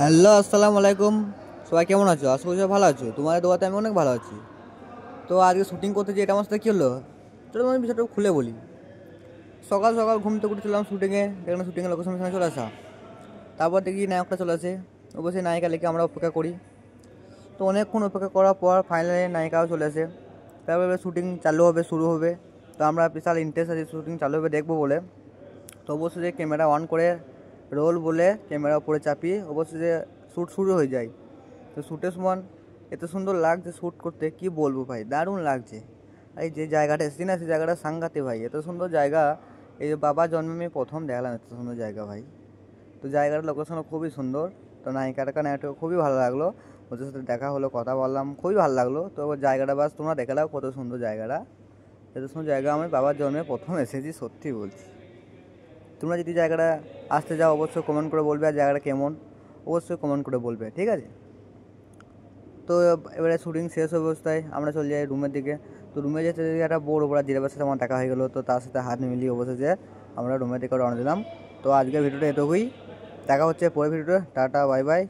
Hello, আসসালামু আলাইকুম। সবাই কেমন আছো? আশা করি সবাই ভালো আছো। তোমাদের দোয়াতে আমি অনেক ভালো আছি। তো আজকে শুটিং করতে যে এটা আমার সাথে কী হলো, চলো আমি বিষয়টা খুলে বলি। সকাল সকাল ঘুম থেকে উঠেছিলাম, শুটিংয়ে দেখলাম শুটিংয়ের লোকেশনের সঙ্গে চলে আসা। তারপর দেখি নায়কটা চলে আসে, অবশ্যই নায়িকা লেগে আমরা অপেক্ষা করি। তো অনেকক্ষণ অপেক্ষা করার পর ফাইনালি নায়িকাও চলে আসে। তারপরে শুটিং চালু হবে, শুরু হবে। তো আমরা বিশাল ইন্টারেস্ট আছি শুটিং চালু হবে দেখবো বলে। তো অবশ্যই ক্যামেরা অন করে রোল বলে ক্যামেরা উপরে চাপিয়ে অবশ্যই শ্যুট শুরু হয়ে যায়। তো শ্যুটের সময় এত সুন্দর লাগছে শ্যুট করতে, কি বলবো ভাই, দারুণ লাগছে। এই যে জায়গাটা এসেছি না, সেই জায়গাটা সাংঘাতে ভাই, এত সুন্দর জায়গা। এই যে বাবা জন্মে আমি প্রথম দেখলাম এত সুন্দর জায়গা ভাই। তো জায়গাটার লোকেশনও খুবই সুন্দর। তো নায়িকাটাকে খুবই ভালো লাগলো, ওদের সাথে দেখা হলো, কথা বললাম, খুবই ভালো লাগলো। তো জায়গাটা বাস তোমরা দেখে নাও, কত সুন্দর জায়গাটা। এত সুন্দর জায়গা আমি বাবার জন্মে প্রথম এসেছি, সত্যি বলছি। তোমরা যদি জায়গাটা আসতে যাও অবশ্যই কমেন্ট করে বলবে, আর জায়গাটা কেমন অবশ্যই কমেন্ট করে বলবে, ঠিক আছে? তো এবারে শুটিং শেষ অবস্থায় আমরা চলে যাই রুমের দিকে। তো রুমে যেতে একটা বড় বড় দিদির সাথে আমার দেখা হয়ে গেলো। তো তার সাথে হাত মিলিয়ে অবশ্যই আমরা রুমের দিকে রওনা দিলাম। তো আজকের ভিডিওটা এতটুকুই, দেখা হচ্ছে পরের ভিডিওটা। Tata, bye bye.